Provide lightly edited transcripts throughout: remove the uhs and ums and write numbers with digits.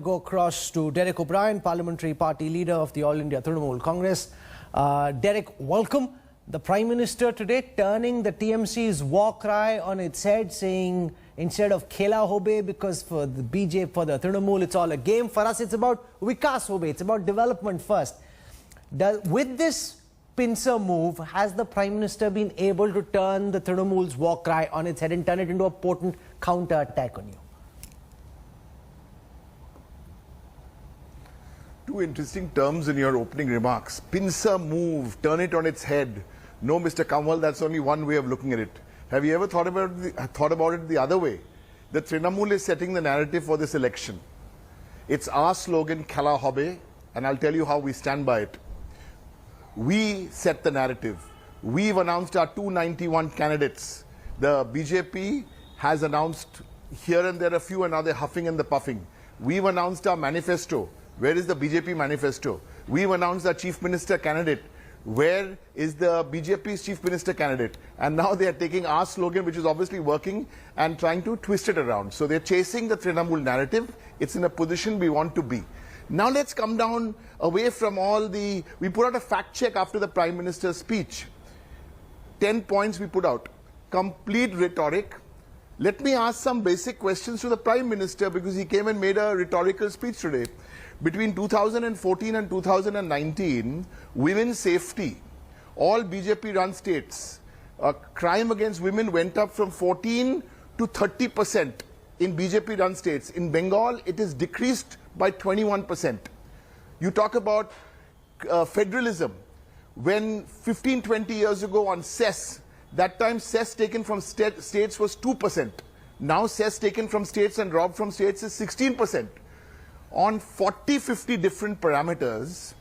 Go across to Derek O'Brien, Parliamentary Party Leader of the All India Trinamool Congress. Derek, welcome. The Prime Minister today turning the TMC's war cry on its head, saying instead of Khela Hobe, because for the BJP, for the Trinamool, it's all a game. For us, it's about Vikas Hobe. It's about development first. With this pincer move, has the Prime Minister been able to turn the Trinamool's war cry on its head and turn it into a potent counter-attack on you? Two interesting terms in your opening remarks. Pincer move, turn it on its head. No, Mr. Kanwal, that's only one way of looking at it. Have you ever thought about it the other way? The Trinamool is setting the narrative for this election. It's our slogan, Khela Hobe, and I'll tell you how we stand by it. We set the narrative. We've announced our 291 candidates. The BJP has announced here and there a few, and now they're huffing and the puffing. We've announced our manifesto. Where is the BJP manifesto? We've announced our Chief Minister candidate. Where is the BJP's Chief Minister candidate? And now they are taking our slogan, which is obviously working, and trying to twist it around. So they're chasing the Trinamool narrative. It's in a position we want to be. Now let's come down away from all the... We put out a fact check after the Prime Minister's speech. 10 points we put out. Complete rhetoric. Let me ask some basic questions to the Prime Minister, because he came and made a rhetorical speech today. Between 2014 and 2019, women's safety, all BJP-run states, crime against women went up from 14 to 30% in BJP-run states. In Bengal, it is decreased by 21%. You talk about federalism. When 15, 20 years ago on cess, that time cess taken from states was 2%. Now cess taken from states and robbed from states is 16%. On 40, 50 different parameters,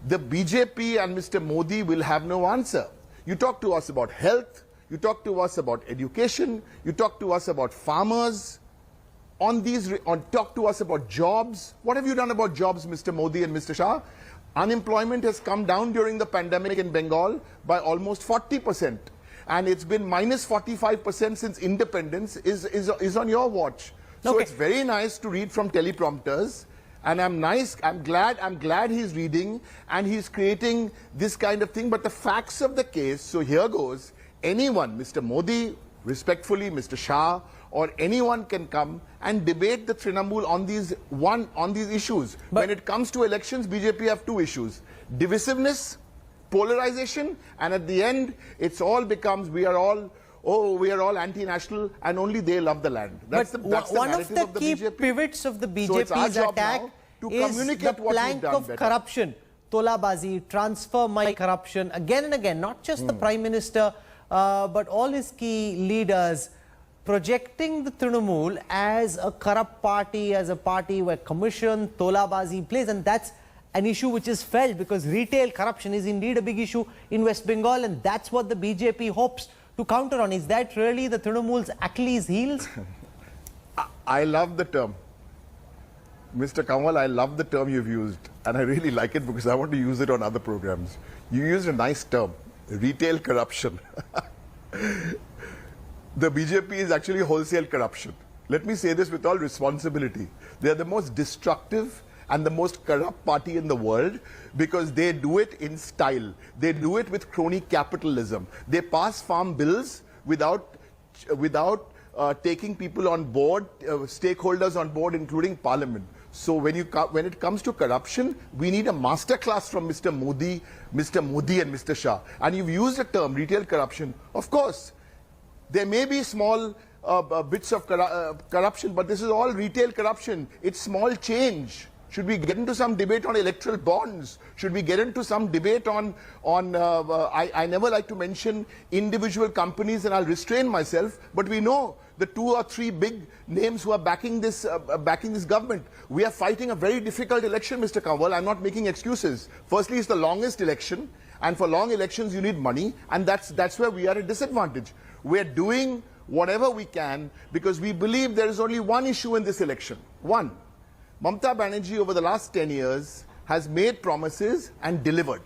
the BJP and Mr. Modi will have no answer. You talk to us about health, you talk to us about education, you talk to us about farmers, talk to us about jobs. What have you done about jobs, Mr. Modi and Mr. Shah? Unemployment has come down during the pandemic in Bengal by almost 40%. And it's been minus 45% since independence is on your watch. So okay. It's very nice to read from teleprompters, and I'm glad he's reading and he's creating this kind of thing. But the facts of the case, so here goes, anyone, Mr. Modi, respectfully, Mr. Shah, or anyone can come and debate the Trinamool on these issues. But when it comes to elections, BJP have two issues: divisiveness, polarization, and at the end, it's all becomes we are all anti-national and only they love the land. That's the one of the key pivots of the BJP's attack is the plank of corruption. Tolabazi, transfer money corruption, again and again, not just the Prime Minister, but all his key leaders projecting the Trinamool as a corrupt party, as a party where commission, Tolabazi plays, and that's an issue which is felt because retail corruption is indeed a big issue in West Bengal, and that's what the BJP hopes to counter on. Is that really the Trinamool's Achilles heels? I love the term. Mr. Kanwal, I love the term you've used, and I really like it because I want to use it on other programs. You used a nice term, retail corruption. The BJP is actually wholesale corruption. Let me say this with all responsibility. They are the most destructive and the most corrupt party in the world because they do it in style. They do it with crony capitalism. They pass farm bills without taking people on board, stakeholders on board, including Parliament. So when it comes to corruption, we need a masterclass from Mr. Modi and Mr. Shah. And you've used the term retail corruption. Of course, there may be small bits of corruption, but this is all retail corruption. It's small change. Should we get into some debate on electoral bonds? Should we get into some debate on I never like to mention individual companies, and I'll restrain myself, but we know the 2 or 3 big names who are backing this government. We are fighting a very difficult election, Mr. Kanwal. I'm not making excuses. Firstly, it's the longest election, and for long elections you need money, and that's where we are at a disadvantage. We're doing whatever we can because we believe there is only one issue in this election. One. Mamata Banerjee over the last 10 years has made promises and delivered.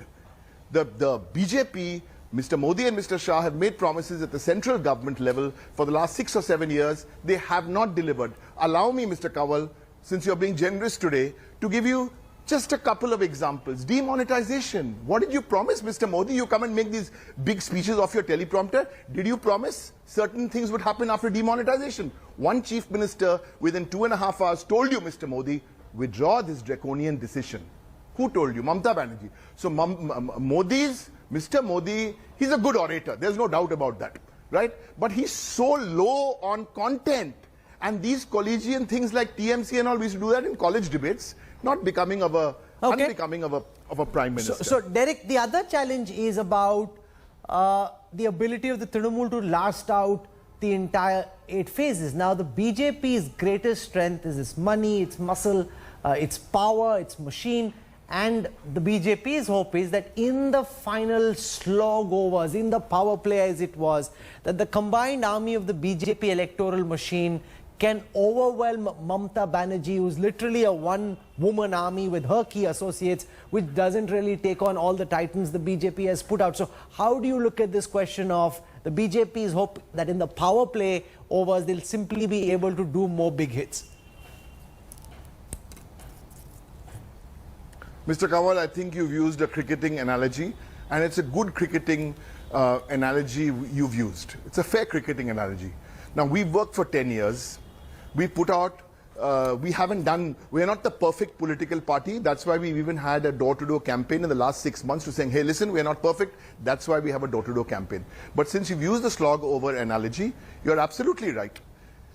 The BJP, Mr. Modi and Mr. Shah have made promises at the central government level for the last 6 or 7 years. They have not delivered. Allow me, Mr. Kanwal, since you're being generous today, to give you just a couple of examples. Demonetization. What did you promise, Mr. Modi? You come and make these big speeches off your teleprompter. Did you promise certain things would happen after demonetization? One chief minister within 2.5 hours told you, Mr. Modi, withdraw this draconian decision. Who told you? Mamata Banerjee. So Mr. Modi, he's a good orator. There's no doubt about that, right? But he's so low on content. And these collegian things like TMC and all, we used to do that in college debates, not becoming of a, unbecoming of a prime minister. So, Derek, the other challenge is about the ability of the Trinamool to last out the entire 8 phases. Now, the BJP's greatest strength is its money, its muscle, its power, its machine. And the BJP's hope is that in the final slog overs, in the power play as it was, that the combined army of the BJP electoral machine can overwhelm Mamata Banerjee, who's literally a one-woman army with her key associates, which doesn't really take on all the titans the BJP has put out. So how do you look at this question of the BJP's hope that in the power play overs, they'll simply be able to do more big hits? Mr. Kanwal, I think you've used a cricketing analogy, and it's a good cricketing analogy you've used. It's a fair cricketing analogy. Now, we've worked for 10 years. We put out, we're not the perfect political party. That's why we've even had a door-to-door campaign in the last 6 months to saying, hey, listen, we're not perfect. That's why we have a door-to-door campaign. But since you've used the slog over analogy, you're absolutely right.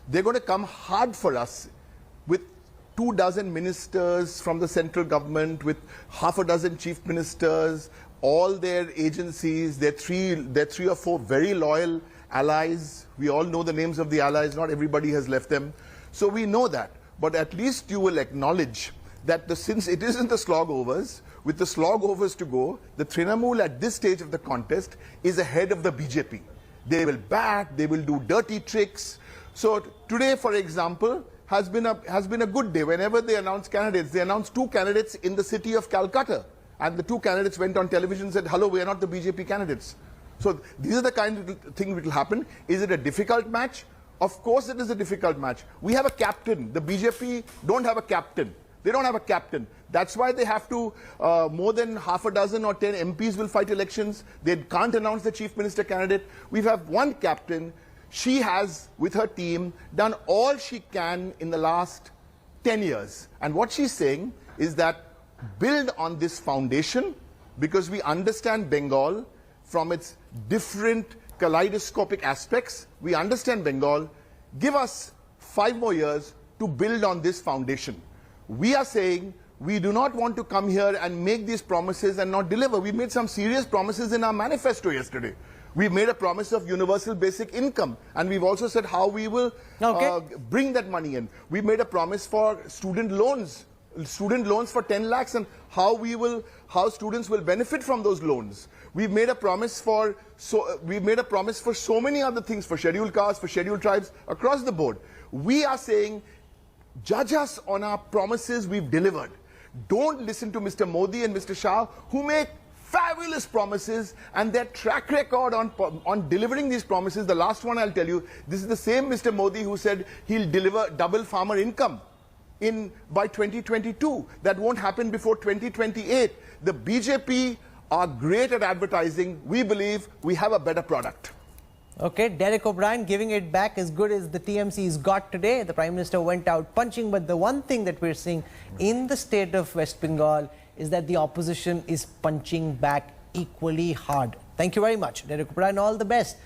They're going to come hard for us with 24 ministers from the central government, with half a dozen chief ministers, all their agencies, their three or four very loyal allies. We all know the names of the allies. Not everybody has left them. So we know that. But at least you will acknowledge that since it isn't the slog overs, with the slog overs to go, the Trinamool at this stage of the contest is ahead of the BJP. They will bat, they will do dirty tricks. So today, for example, has been a good day. Whenever they announce candidates, they announced 2 candidates in the city of Calcutta. And the 2 candidates went on television and said, hello, we are not the BJP candidates. So these are the kind of things which will happen. Is it a difficult match? Of course it is a difficult match. We have a captain. The BJP don't have a captain. They don't have a captain. That's why they have to, more than half a dozen or 10 MPs will fight elections. They can't announce the chief minister candidate. We have one captain. She has, with her team, done all she can in the last 10 years. And what she's saying is that build on this foundation, because we understand Bengal from its different kaleidoscopic aspects. We understand Bengal. Give us 5 more years to build on this foundation. We are saying we do not want to come here and make these promises and not deliver. We made some serious promises in our manifesto yesterday. We made a promise of universal basic income, and we've also said how we will bring that money in. We made a promise for student loans for 10 lakhs, and how students will benefit from those loans. We've made a promise for so many other things, for scheduled castes, for scheduled tribes, across the board. We are saying, judge us on our promises we've delivered. Don't listen to Mr. Modi and Mr. Shah, who make fabulous promises, and their track record on delivering these promises. The last one I'll tell you, this is the same Mr. Modi who said he'll deliver double farmer income by 2022. That won't happen before 2028. The BJP are great at advertising. We believe we have a better product. Okay, Derek O'Brien giving it back as good as the TMC's got today. The Prime Minister went out punching, but the one thing that we're seeing in the state of West Bengal is that the opposition is punching back equally hard. Thank you very much, Derek O'Brien. All the best.